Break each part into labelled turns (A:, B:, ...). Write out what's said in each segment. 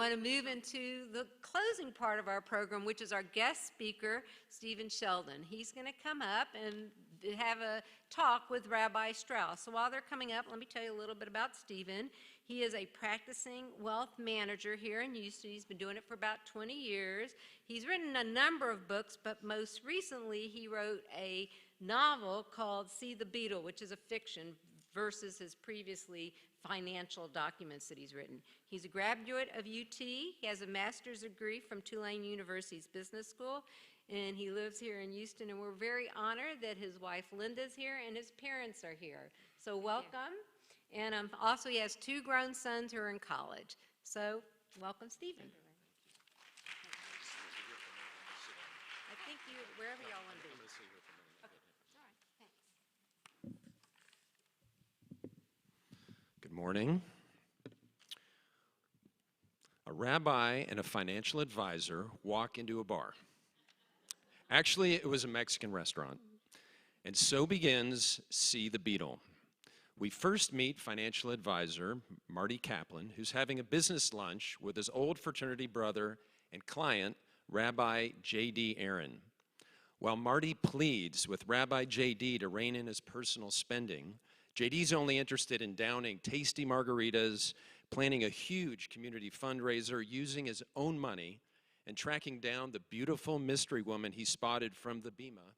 A: want to move into the closing part of our program, which is our guest speaker, Stephen Sheldon. He's going to come up and have a talk with Rabbi Strauss. So while they're coming up, let me tell you a little bit about Stephen. He is a practicing wealth manager here in Houston. He's been doing it for about 20 years. He's written a number of books, but most recently he wrote a novel called See the Beetle, which is a fiction versus his previously financial documents that he's written. He's a graduate of UT. He has a master's degree from Tulane University's Business School, and he lives here in Houston, and we're very honored that his wife Linda's here and his parents are here. So welcome. And also he has 2 grown sons who are in college. So welcome, Stephen. I think you, wherever y'all want to be.
B: Good morning. A rabbi and a financial advisor walk into a bar. Actually, it was a Mexican restaurant. And so begins See the Beetle. We first meet financial advisor Marty Kaplan, who's having a business lunch with his old fraternity brother and client, Rabbi J.D. Aaron. While Marty pleads with Rabbi J.D. to rein in his personal spending, J.D.'s only interested in downing tasty margaritas, planning a huge community fundraiser, using his own money, and tracking down the beautiful mystery woman he spotted from the Bima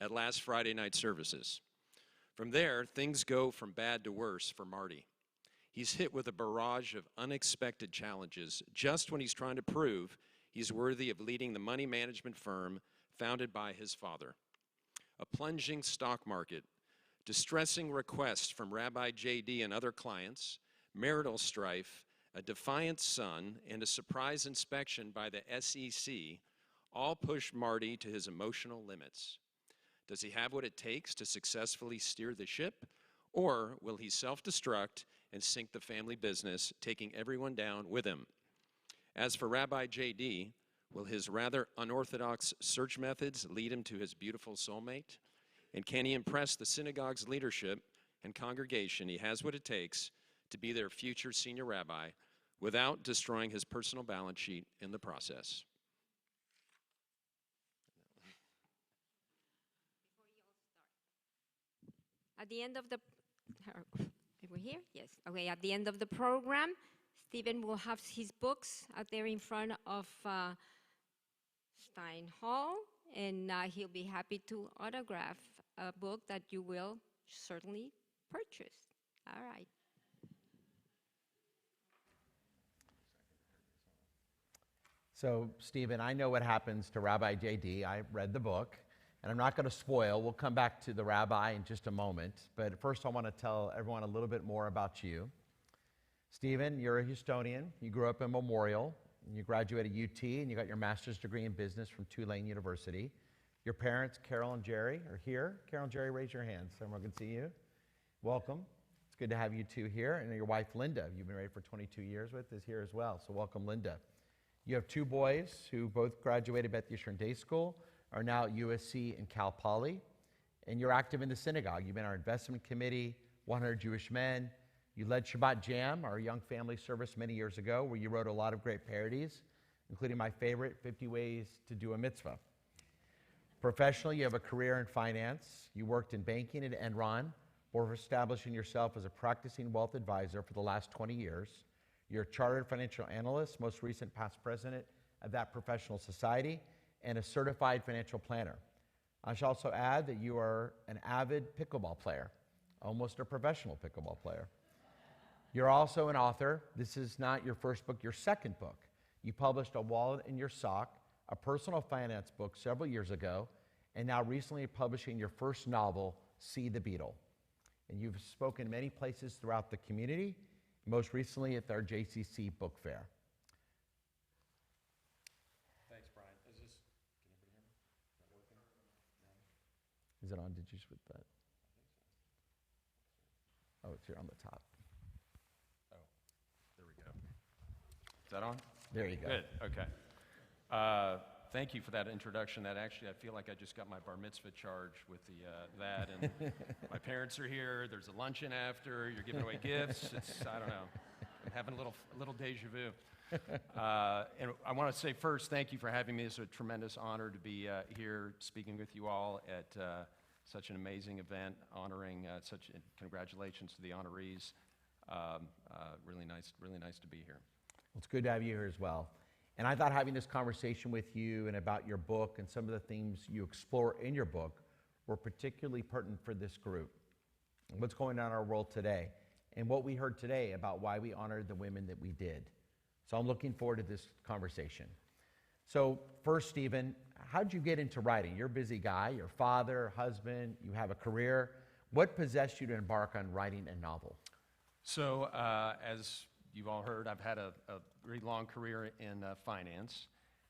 B: at last Friday night services. From there, things go from bad to worse for Marty. He's hit with a barrage of unexpected challenges just when he's trying to prove he's worthy of leading the money management firm founded by his father. A plunging stock market, distressing requests from Rabbi J.D. and other clients, marital strife, a defiant son, and a surprise inspection by the SEC all push Marty to his emotional limits. Does he have what it takes to successfully steer the ship, or will he self-destruct and sink the family business, taking everyone down with him? As for Rabbi J.D., will his rather unorthodox search methods lead him to his beautiful soulmate? And can he impress the synagogue's leadership and congregation he has what it takes to be their future senior rabbi without destroying his personal balance sheet in the process?
C: At the end of the, we're here? Yes. Okay, at the end of the program, Stephen will have his books out there in front of Stein Hall, and he'll be happy to autograph a book that you will certainly purchase. All right.
D: So, Stephen, I know what happens to Rabbi J.D. I read the book, and I'm not going to spoil. We'll come back to the rabbi in just a moment. But first, I want to tell everyone a little bit more about you. Stephen, you're a Houstonian. You grew up in Memorial. You graduated UT, and you got your master's degree in business from Tulane University. Your parents, Carol and Jerry, are here. Carol and Jerry, raise your hands so everyone can see you. Welcome. It's good to have you two here. And your wife, Linda, you've been married for 22 years with, is here as well. So welcome, Linda. You have 2 boys who both graduated Beth Yeshurun Day School, are now at USC and Cal Poly, and you're active in the synagogue. You've been on our investment committee, 100 Jewish Men. You led Shabbat Jam, our young family service, many years ago, where you wrote a lot of great parodies, including my favorite, 50 Ways to Do a Mitzvah. Professionally, you have a career in finance. You worked in banking at Enron, before establishing yourself as a practicing wealth advisor for the last 20 years. You're a chartered financial analyst, most recent past president of that professional society, and a certified financial planner. I should also add that you are an avid pickleball player, almost a professional pickleball player. You're also an author. This is not your first book, your second book. You published A Wallet in Your Sock, a personal finance book several years ago, and now recently publishing your first novel, See the Beetle. And you've spoken many places throughout the community, most recently at our JCC Book Fair.
B: Thanks, Brian. Is this, can everybody hear me? Is that working? No?
D: Is it on? Did you switch that? Oh, it's here on the top.
B: Oh, there we go. Is that on?
D: There you go.
B: Good, okay. Thank you for that introduction. That actually, I feel like I just got my bar mitzvah charge with the that, and my parents are here. There's a luncheon after. You're giving away gifts. It's, I don't know. I'm having a little deja vu. And I want to say first, thank you for having me. It's a tremendous honor to be here speaking with you all at such an amazing event, honoring congratulations to the honorees. Really nice to be here.
D: Well, it's good to have you here as well. And I thought having this conversation with you and about your book and some of the themes you explore in your book were particularly pertinent for this group. What's going on in our world today, and what we heard today about why we honored the women that we did. So I'm looking forward to this conversation. So first, Stephen, how'd you get into writing? You're a busy guy, you're a father, husband, you have a career. What possessed you to embark on writing a novel?
B: So as you've all heard, I've had a very long career in finance,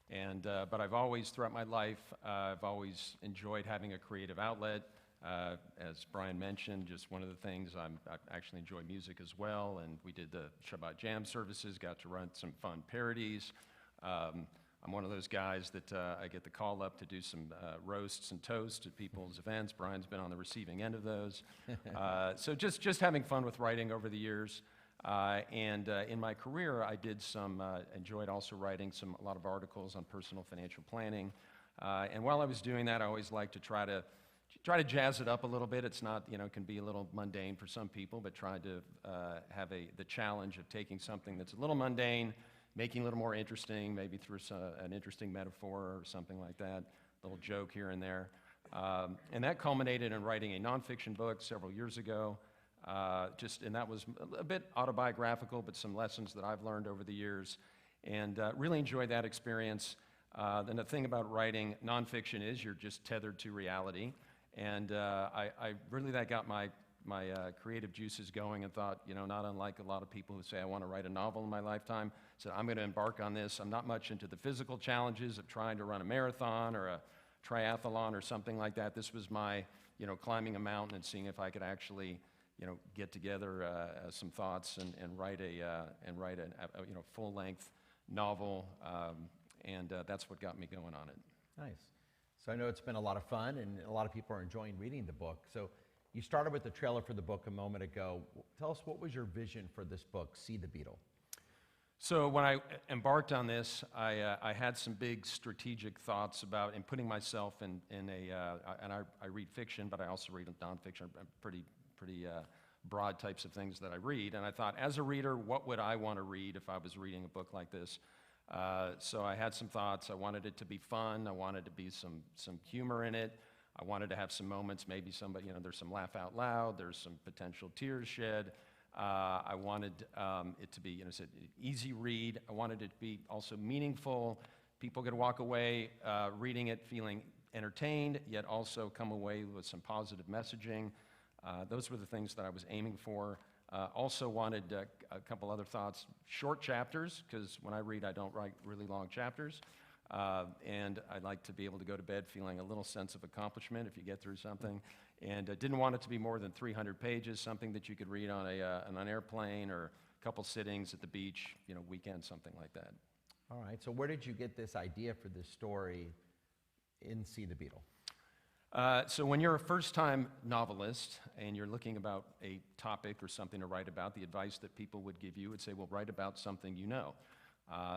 B: but I've always, throughout my life, I've always enjoyed having a creative outlet. As Brian mentioned, just one of the things, I actually enjoy music as well, and we did the Shabbat Jam services, got to run some fun parodies. I'm one of those guys that I get the call up to do some roasts and toasts at people's events. Brian's been on the receiving end of those. So just having fun with writing over the years. And in my career, I did enjoyed also writing a lot of articles on personal financial planning. And while I was doing that, I always like to try to jazz it up a little bit. It's not, can be a little mundane for some people, but try to have the challenge of taking something that's a little mundane, making it a little more interesting, maybe through an interesting metaphor or something like that, a little joke here and there. And that culminated in writing a nonfiction book several years ago. And that was a bit autobiographical, but some lessons that I've learned over the years, and really enjoyed that experience. And the thing about writing nonfiction is you're just tethered to reality, and that got my creative juices going, and thought, not unlike a lot of people who say, I want to write a novel in my lifetime, so I'm going to embark on this. I'm not much into the physical challenges of trying to run a marathon or a triathlon or something like that. This was my, climbing a mountain and seeing if I could actually get together some thoughts and write a full-length novel, and that's what got me going on it.
D: Nice. So I know it's been a lot of fun, and a lot of people are enjoying reading the book. So you started with the trailer for the book a moment ago. Tell us, what was your vision for this book, See the Beetle?
B: So when I embarked on this, I had some big strategic thoughts about putting myself in and I read fiction, but I also read nonfiction, pretty broad types of things that I read. And I thought, as a reader, what would I want to read if I was reading a book like this? So I had some thoughts. I wanted it to be fun. I wanted to be some humor in it. I wanted to have some moments, maybe somebody, there's some laugh out loud, there's some potential tears shed. I wanted it to be, it's an easy read. I wanted it to be also meaningful. People could walk away reading it feeling entertained, yet also come away with some positive messaging. Those were the things that I was aiming for. Also wanted a couple other thoughts, short chapters, because when I read, I don't write really long chapters. And I'd like to be able to go to bed feeling a little sense of accomplishment if you get through something. And didn't want it to be more than 300 pages, something that you could read on an airplane or a couple sittings at the beach, weekend, something like that.
D: All right, so where did you get this idea for this story in See the Beetle?
B: So when you're a first-time novelist and you're looking about a topic or something to write about, the advice that people would give you would say, well, write about something you know.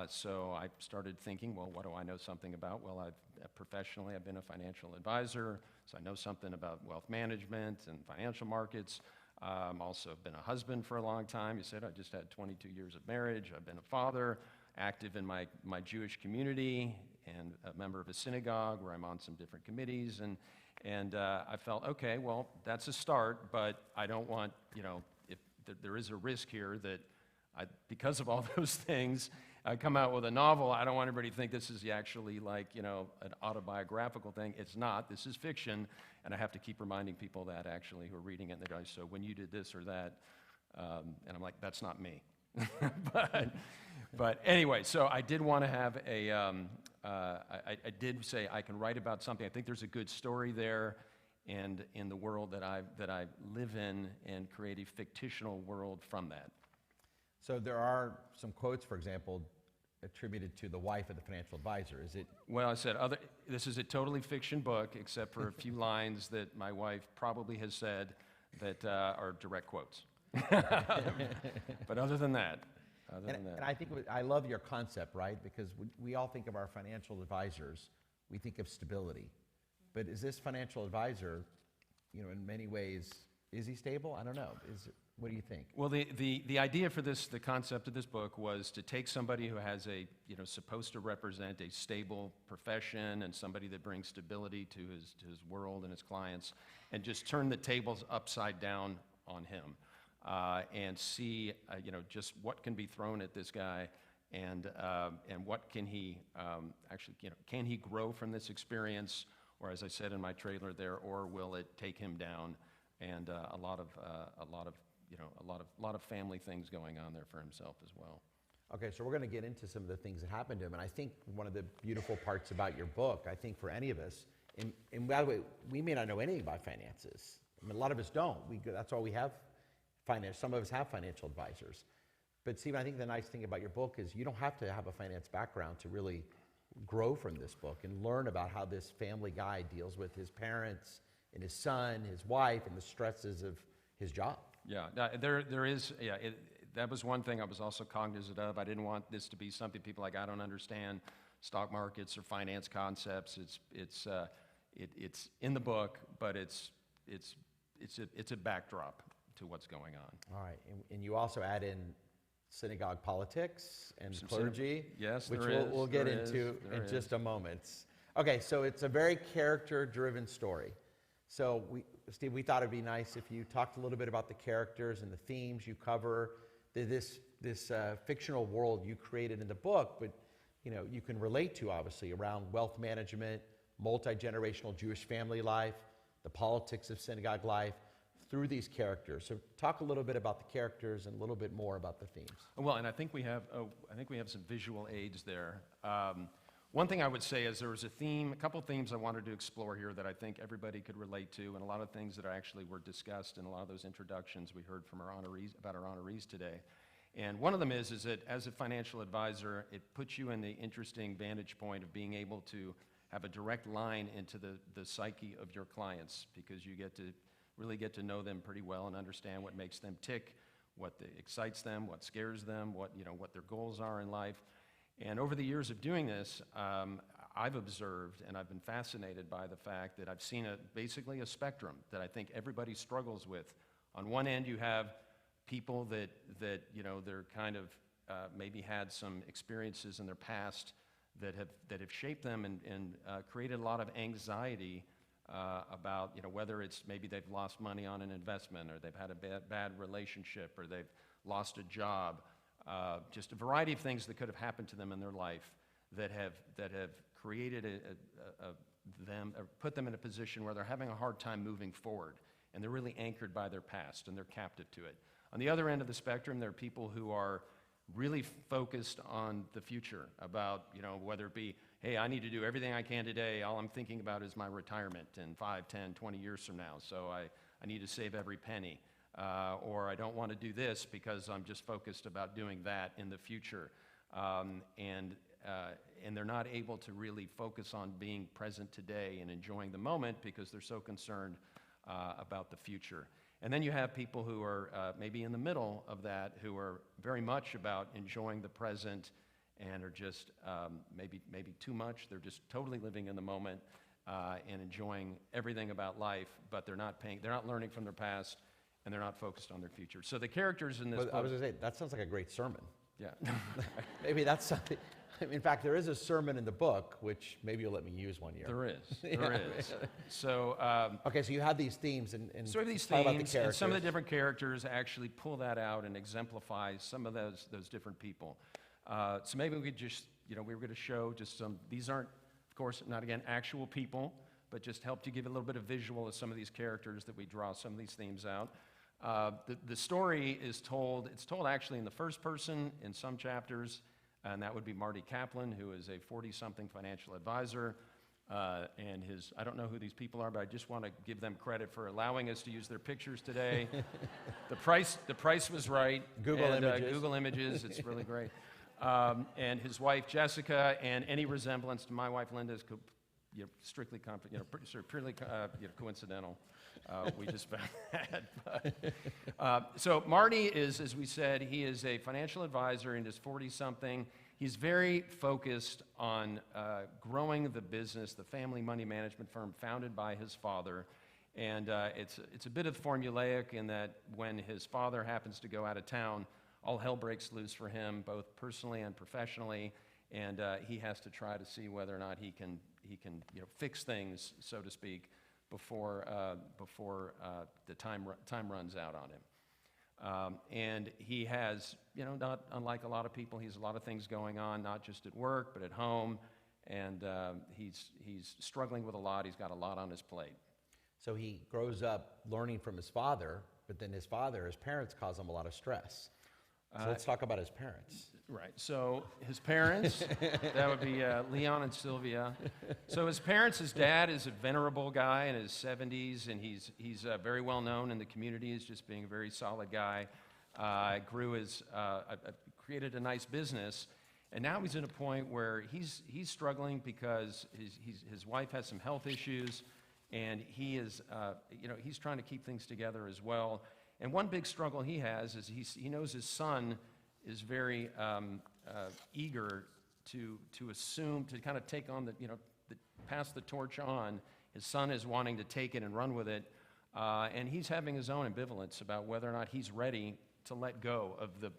B: So I started thinking, well, what do I know something about? Well, professionally, I've been a financial advisor, so I know something about wealth management and financial markets. Also been a husband for a long time. You said I just had 22 years of marriage. I've been a father, active in my Jewish community, and a member of a synagogue where I'm on some different committees. And I felt, okay, well, that's a start, but I don't want, if there is a risk here that because of all those things, I come out with a novel. I don't want everybody to think this is actually like, an autobiographical thing. It's not. This is fiction, and I have to keep reminding people that actually who are reading it, and they're going, so when you did this or that, and I'm like, that's not me. But anyway, so I did want to have I did say I can write about something. I think there's a good story there, and in the world that I live in, and create a fictional world from that.
D: So there are some quotes, for example, attributed to the wife of the financial advisor. Is it?
B: Well, I said this is a totally fiction book, except for a few lines that my wife probably has said that are direct quotes. But other than that, other than that.
D: And I think I love your concept, right? Because we all think of our financial advisors, we think of stability. But is this financial advisor, in many ways, is he stable? I don't know. What do you think?
B: Well, the idea for this, the concept of this book was to take somebody who has supposed to represent a stable profession and somebody that brings stability to his world and his clients, and just turn the tables upside down on him, and see, just what can be thrown at this guy, and what can he actually, can he grow from this experience, or as I said in my trailer there, or will it take him down, and a lot of family things going on there for himself as well.
D: Okay, so we're going to get into some of the things that happened to him, and I think one of the beautiful parts about your book, I think for any of us, and by the way, we may not know anything about finances. I mean, a lot of us don't. That's why we have finance. Some of us have financial advisors. But Stephen, I think the nice thing about your book is you don't have to have a finance background to really grow from this book and learn about how this family guy deals with his parents and his son, his wife, and the stresses of his job.
B: Yeah, there is, that was one thing I was also cognizant of. I didn't want this to be something people like, I don't understand stock markets or finance concepts. It's in the book, but it's a backdrop to what's going on.
D: All right, and you also add in synagogue politics and
B: Some
D: clergy,
B: yes,
D: which
B: there is,
D: we'll get
B: there
D: into
B: is, there
D: in just
B: is.
D: a moment. Okay, so it's a very character-driven story. So, Steve, we thought it'd be nice if you talked a little bit about the characters and the themes you cover, this fictional world you created in the book, but you can relate to, obviously, around wealth management, multi-generational Jewish family life, the politics of synagogue life, through these characters. So talk a little bit about the characters and a little bit more about the themes.
B: Well, and I think we have some visual aids there. One thing I would say is there was a couple themes I wanted to explore here that I think everybody could relate to, and a lot of things that actually were discussed in a lot of those introductions we heard from our honorees today. And one of them is that as a financial advisor, it puts you in the interesting vantage point of being able to have a direct line into the psyche of your clients, because you really get to know them pretty well and understand what makes them tick, what excites them, what scares them, what their goals are in life. And over the years of doing this, I've observed and I've been fascinated by the fact that I've seen basically a spectrum that I think everybody struggles with. On one end, you have people that they're kind of maybe had some experiences in their past that have shaped them and created a lot of anxiety about whether it's maybe they've lost money on an investment, or they've had a bad relationship, or they've lost a job. Just a variety of things that could have happened to them in their life that have created put them in a position where they're having a hard time moving forward, and they're really anchored by their past and they're captive to it. On the other end of the spectrum, there are people who are really focused on the future, about whether it be, hey, I need to do everything I can today. All I'm thinking about is my retirement in 5, 10, 20 years from now, so I need to save every penny. Or I don't want to do this because I'm just focused about doing that in the future. And they're not able to really focus on being present today and enjoying the moment because they're so concerned about the future. And then you have people who are maybe in the middle of that, who are very much about enjoying the present and are just maybe too much. They're just totally living in the moment and enjoying everything about life, but they're not learning from their past, and they're not focused on their future. So the characters in this book...
D: I was going to say, that sounds like a great sermon.
B: Yeah.
D: Maybe that's something... In fact, there is a sermon in the book, which maybe you'll let me use one year.
B: There is. So...
D: okay, so you have these themes, and
B: so these
D: talk about the
B: themes, and some of the
D: characters.
B: different characters actually pull that out and exemplify some of those different people. So maybe we could just, we were going to show just some... These aren't, of course, not, again, actual people, but just help to give a little bit of visual of some of these characters that we draw some of these themes out. The story is told, it's told actually in the first person in some chapters, and that would be Marty Kaplan, who is a 40-something financial advisor, and I don't know who these people are, but I just want to give them credit for allowing us to use their pictures today. The price was right.
D: Google Images.
B: Google Images, it's really great. And his wife, Jessica, and any resemblance to my wife, Linda, is strictly sort of purely coincidental. We just found that. So Marty is, as we said, he is a financial advisor in his 40-something. He's very focused on growing the business, the family money management firm founded by his father. And it's a bit of formulaic in that when his father happens to go out of town, all hell breaks loose for him, both personally and professionally. And he has to try to see whether or not he can fix things, so to speak, before the time runs out on him. And he has, not unlike a lot of people, he has a lot of things going on, not just at work, but at home. And he's struggling with a lot. He's got a lot on his plate.
D: So he grows up learning from his father, but then his parents cause him a lot of stress. So let's talk about his parents.
B: Right. So his parents, that would be Leon and Sylvia. So his parents, his dad is a venerable guy in his 70s, and he's very well known in the community as just being a very solid guy. Created a nice business, and now he's at a point where he's struggling because his wife has some health issues, and he is he's trying to keep things together as well. And one big struggle he has is he knows his son is very eager to assume, to kind of take on pass the torch on. His son is wanting to take it and run with it, and he's having his own ambivalence about whether or not he's ready to let go of the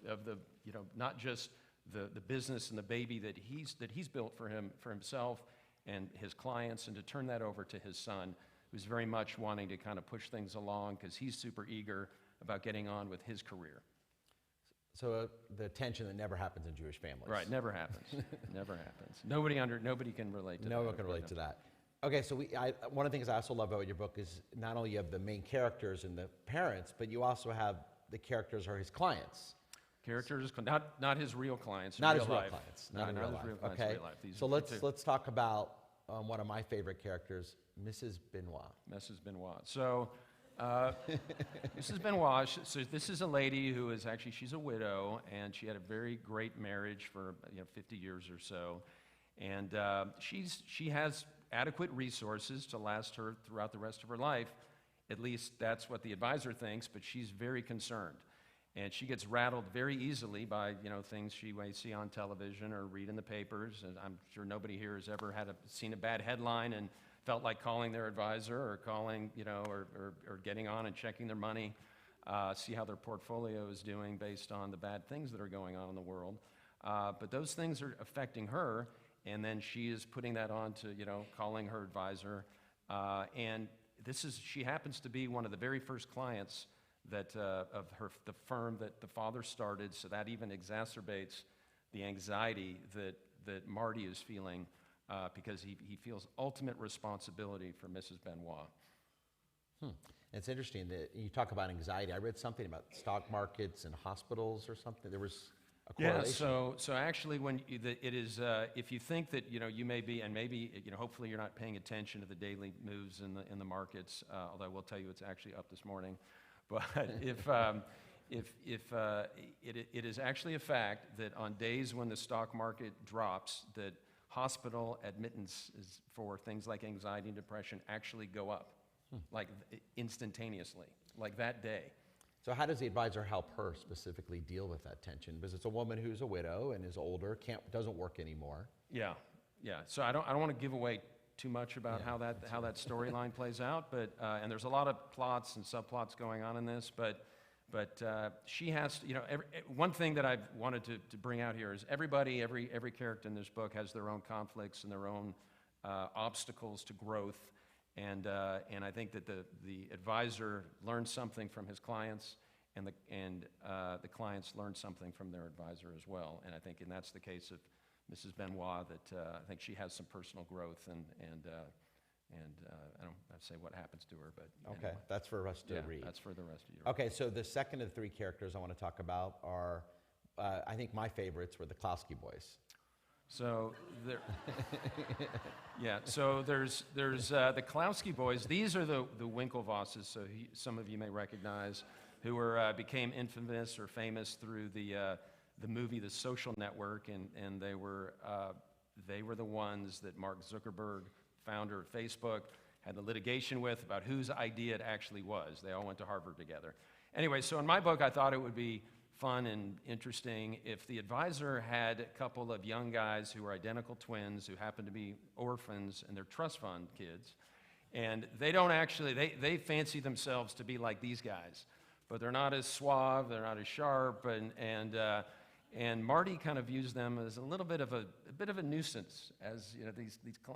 B: not just the business and the baby that he's built for himself and his clients, and to turn that over to his son, who's very much wanting to kind of push things along because he's super eager about getting on with his career.
D: So the tension that never happens in Jewish families.
B: Right, never happens. Never happens. Nobody can relate to that.
D: No one can relate to that. Okay, so one of the things I also love about your book is not only you have the main characters and the parents, but you also have the characters are his clients.
B: Characters, not his real clients.
D: Not
B: in
D: his
B: real
D: real
B: life.
D: clients.
B: Not his real clients in
D: Okay.
B: real life.
D: So let's talk about one of my favorite characters, Mrs. Benoit.
B: Mrs. Benoit. So, Mrs. Benoit, so this is a lady who is actually, she's a widow, and she had a very great marriage for 50 years or so. And she has adequate resources to last her throughout the rest of her life. At least that's what the advisor thinks, but she's very concerned. And she gets rattled very easily by things she may see on television or read in the papers. And I'm sure nobody here has ever seen a bad headline and felt like calling their advisor or calling, or getting on and checking their money, see how their portfolio is doing based on the bad things that are going on in the world. But those things are affecting her, and then she is putting that on to, calling her advisor. And she happens to be one of the very first clients that of the firm that the father started, so that even exacerbates the anxiety that Marty is feeling because he feels ultimate responsibility for Mrs. Benoit.
D: It's interesting that you talk about anxiety. I read something about stock markets and hospitals or something. There was a correlation.
B: Yeah, so actually it is, if you think that, you may be, and maybe, hopefully you're not paying attention to the daily moves in the markets, although I will tell you it's actually up this morning. But it is actually a fact that on days when the stock market drops, that hospital admittances for things like anxiety and depression actually go up, like instantaneously, like that day.
D: So how does the advisor help her specifically deal with that tension? Because it's a woman who's a widow and is older, doesn't work anymore.
B: Yeah. So I don't want to give away too much about how that storyline plays out, but and there's a lot of plots and subplots going on in this, but she has to, one thing that I've wanted to bring out here is every character in this book has their own conflicts and their own obstacles to growth, and I think that the advisor learns something from his clients, and the clients learn something from their advisor as well, and I think that's the case of Mrs. Benoit, that I think she has some personal growth, and I don't have to say what happens to her, but
D: okay,
B: anyway.
D: That's for us to read.
B: That's for the rest of you.
D: Okay, so the second of the three characters I want to talk about are, I think my favorites were the Klowski boys.
B: So there's the Klowski boys. These are the Winklevosses. So some of you may recognize, who became infamous or famous through the movie The Social Network, and they were the ones that Mark Zuckerberg founder of Facebook, had the litigation with about whose idea it actually was. They all went to Harvard together. Anyway, so in my book, I thought it would be fun and interesting if the advisor had a couple of young guys who were identical twins who happen to be orphans and they're trust fund kids. And they don't actually, they fancy themselves to be like these guys, but they're not as suave, they're not as sharp, and Marty kind of views them as a little bit of a nuisance. As you know,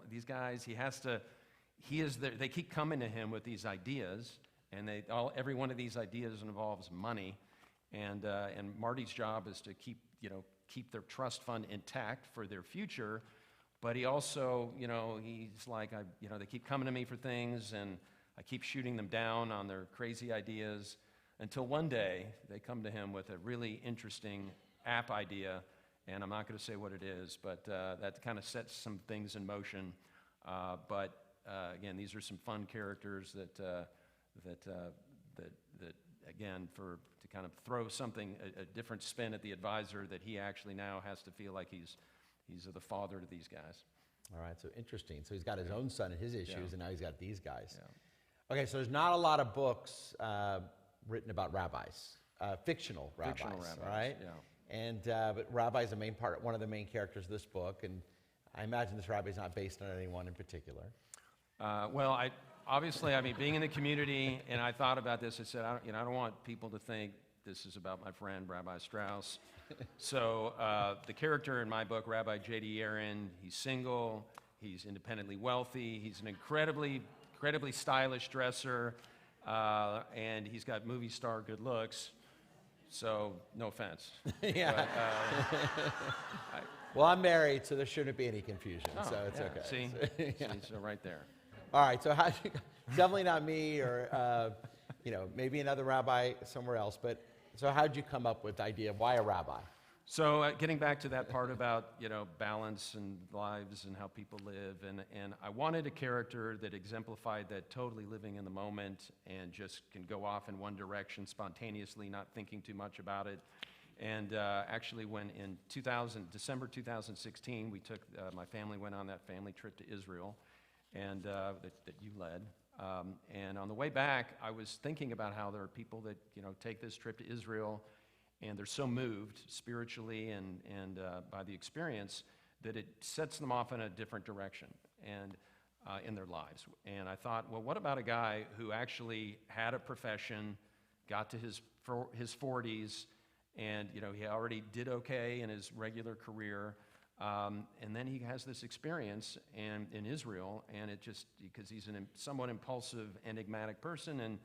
B: these guys, they keep coming to him with these ideas, and every one of these ideas involves money, and Marty's job is to keep their trust fund intact for their future. But he also, he's like, they keep coming to me for things, and I keep shooting them down on their crazy ideas, until one day they come to him with a really interesting app idea, and I'm not going to say what it is, but that kind of sets some things in motion. But again, these are some fun characters that again, to kind of throw something, a different spin at the advisor, that he actually now has to feel like he's the father to these guys.
D: All right, so interesting. So he's got his own son and his issues, and now he's got these guys.
B: Yeah.
D: Okay, so there's not a lot of books written about rabbis, fictional rabbis, right?
B: Yeah.
D: And but Rabbi is one of the main characters of this book, and I imagine this rabbi is not based on anyone in particular.
B: Well, obviously, being in the community, and I thought about this. I said, I don't want people to think this is about my friend Rabbi Strauss. So the character in my book, Rabbi J.D. Aaron, he's single, he's independently wealthy, he's an incredibly stylish dresser, and he's got movie star good looks. So, no offense.
D: Yeah.
B: But,
D: well, I'm married, so there shouldn't be any confusion, so it's okay.
B: See? So right there.
D: All right, so definitely not me or, maybe another rabbi somewhere else, but so how'd you come up with the idea of why a rabbi?
B: So getting back to that part about, balance and lives and how people live, and I wanted a character that exemplified that totally living in the moment and just can go off in one direction spontaneously, not thinking too much about it. And actually when in December 2016, my family went on that family trip to Israel, and that you led. And on the way back, I was thinking about how there are people that, take this trip to Israel, and they're so moved spiritually and by the experience that it sets them off in a different direction and in their lives. And I thought, well, what about a guy who actually had a profession, got to his 40s, and he already did okay in his regular career, and then he has this experience in Israel, and it just, because he's a somewhat impulsive, enigmatic person, and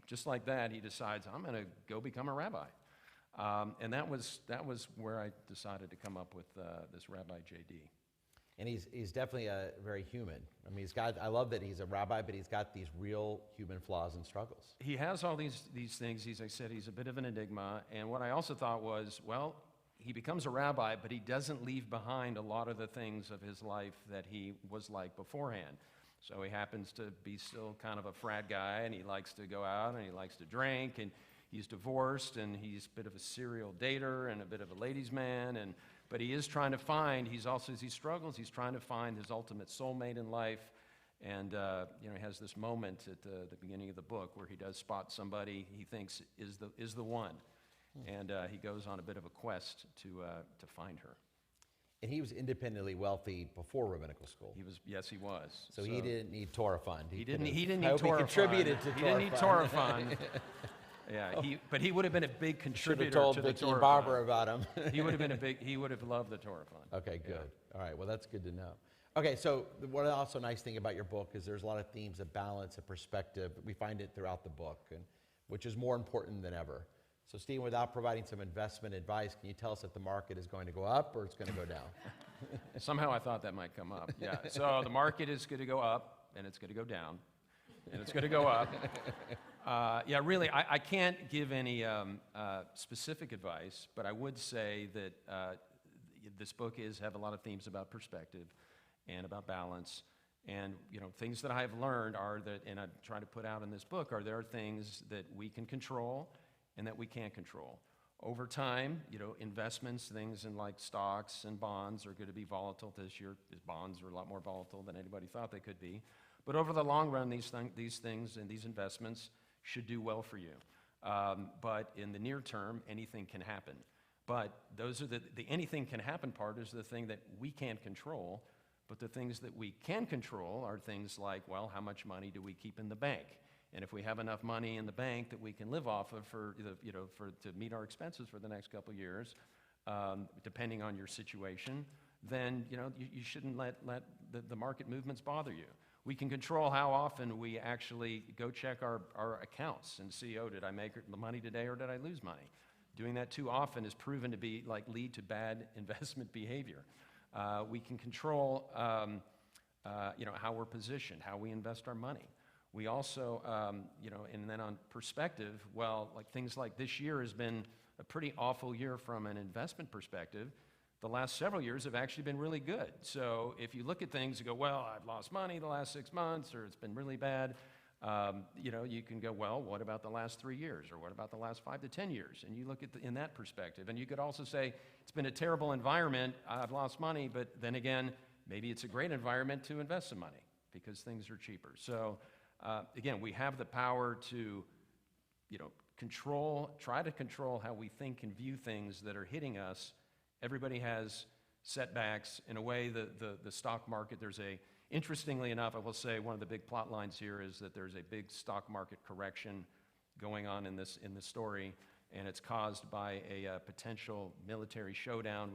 B: just like that, he decides, I'm going to go become a rabbi. And that was where I decided to come up with this Rabbi J.D.
D: And he's definitely very human. I love that he's a rabbi, but he's got these real human flaws and struggles.
B: He has all these things. As I said, he's a bit of an enigma. And what I also thought was, well, he becomes a rabbi, but he doesn't leave behind a lot of the things of his life that he was like beforehand. So he happens to be still kind of a frat guy, and he likes to go out, and he likes to drink, and he's divorced, and he's a bit of a serial dater and a bit of a ladies' man, but he is trying to find, as he struggles, he's trying to find his ultimate soulmate in life. And he has this moment at the beginning of the book where he does spot somebody he thinks is the one. And he goes on a bit of a quest to find her.
D: And he was independently wealthy before rabbinical school.
B: Yes, he was.
D: So he didn't need Torah fund.
B: He didn't need Torah fund.
D: He contributed to Torah fund.
B: He didn't need Torah fund. Yeah, but he would have been a big contributor
D: told
B: to the
D: Vicky
B: Torah
D: Barber
B: fund.
D: about him.
B: He would have loved the Torah fund.
D: Okay, good.
B: Yeah.
D: All right, well, that's good to know. Okay, so one also nice thing about your book is there's a lot of themes of balance and perspective. We find it throughout the book, which is more important than ever. So, Steve, without providing some investment advice, can you tell us if the market is going to go up or it's going to go down?
B: Somehow I thought that might come up. Yeah. So the market is going to go up, and it's going to go down, and it's going to go up. Yeah, really, I can't give any specific advice, but I would say that this book have a lot of themes about perspective and about balance. And things that I've learned are that, and I try to put out in this book, there are things that we can control and that we can't control. over time, investments, things in like stocks and bonds are going to be volatile this year. Bonds are a lot more volatile than anybody thought they could be. But over the long run, these things and these investments should do well for you. But in the near term, anything can happen. But those are the anything can happen part is the thing that we can't control. But the things that we can control are things like, well, how much money do we keep in the bank? And if we have enough money in the bank that we can live off of to meet our expenses for the next couple of years, depending on your situation, then you shouldn't let the market movements bother you. We can control how often we actually go check our accounts and see, oh, did I make the money today or did I lose money? Doing that too often is proven to be lead to bad investment behavior. We can control how we're positioned, how we invest our money. We also, and then on perspective, well, things like this year has been a pretty awful year from an investment perspective. The last several years have actually been really good. So if you look at things and go, well, I've lost money the last 6 months, or it's been really bad, you can go, well, what about the last 3 years, or what about the last 5 to 10 years? And you look at in that perspective. And you could also say, it's been a terrible environment, I've lost money, but then again, maybe it's a great environment to invest some money because things are cheaper. So again, we have the power to, try to control how we think and view things that are hitting us. Everybody has setbacks. In a way, the stock market, interestingly enough, I will say one of the big plot lines here is that there's a big stock market correction going on in this story, and it's caused by a potential military showdown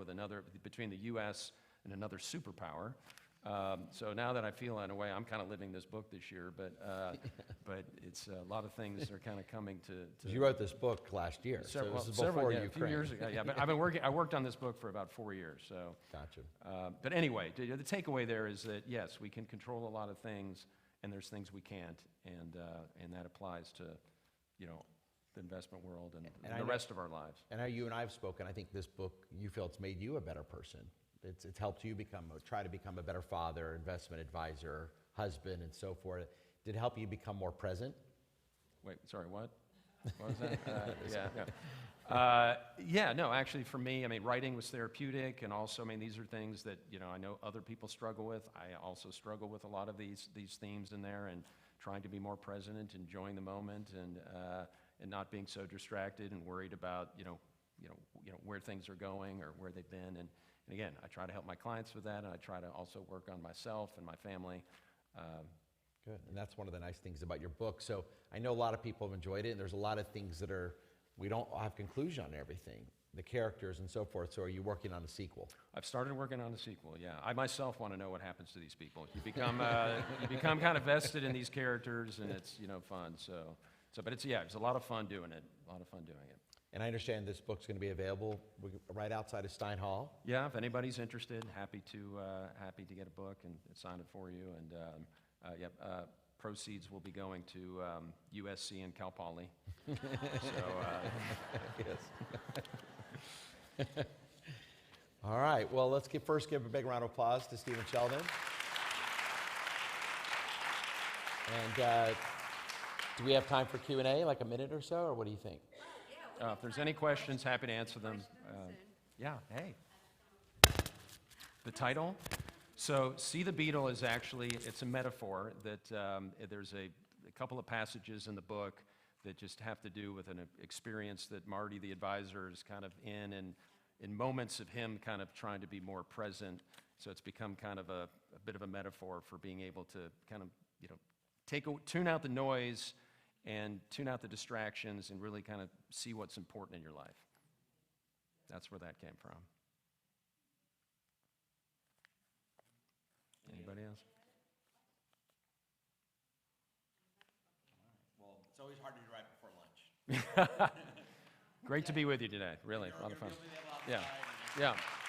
B: between the U.S. and another superpower. So now that I feel in a way, I'm kind of living this book this year, but it's a lot of things are kind of coming to.
D: You wrote this book last year, so this is before Ukraine.
B: A few years ago, yeah. But I worked on this book for about 4 years, so.
D: Gotcha.
B: But anyway, the takeaway there is that yes, we can control a lot of things, and there's things we can't, and that applies to, the investment world and the rest of our lives.
D: And how you and I have spoken, I think this book, you feel it's made you a better person. It's helped you try to become a better father, investment advisor, husband, and so forth. Did it help you become more present?
B: Wait, sorry, what? What was that? No, actually for me, writing was therapeutic, and also, these are things that, I know other people struggle with. I also struggle with a lot of these themes in there, and trying to be more present, enjoying the moment, and not being so distracted and worried about, where things are going or where they've been. And again, I try to help my clients with that, and I try to also work on myself and my family.
D: Good, and that's one of the nice things about your book. So I know a lot of people have enjoyed it, and there's a lot of things that we don't have conclusion on everything, the characters and so forth. So are you working on a sequel?
B: I've started working on a sequel, yeah. I myself want to know what happens to these people. You become kind of vested in these characters, and it's, fun. But it's a lot of fun doing it,
D: And I understand this book's going to be available right outside of Stein Hall.
B: Yeah, if anybody's interested, happy to get a book and sign it for you. And proceeds will be going to USC and Cal Poly.
D: Yes. All right. Well, let's first give a big round of applause to Stephen Sheldon. And do we have time for Q&A, like a minute or so, or what do you think?
B: If there's any questions, happy to answer them. Hey. The title? So, See the Beetle is actually, it's a metaphor that there's a couple of passages in the book that just have to do with an experience that Marty, the advisor, is kind of in moments of him kind of trying to be more present. So it's become kind of a bit of a metaphor for being able to kind of, tune out the noise and tune out the distractions and really kind of see what's important in your life. That's where that came from. Anybody else?
D: Well, it's always hard to do right before lunch.
B: Great to be with you today, really. A lot of fun. Yeah.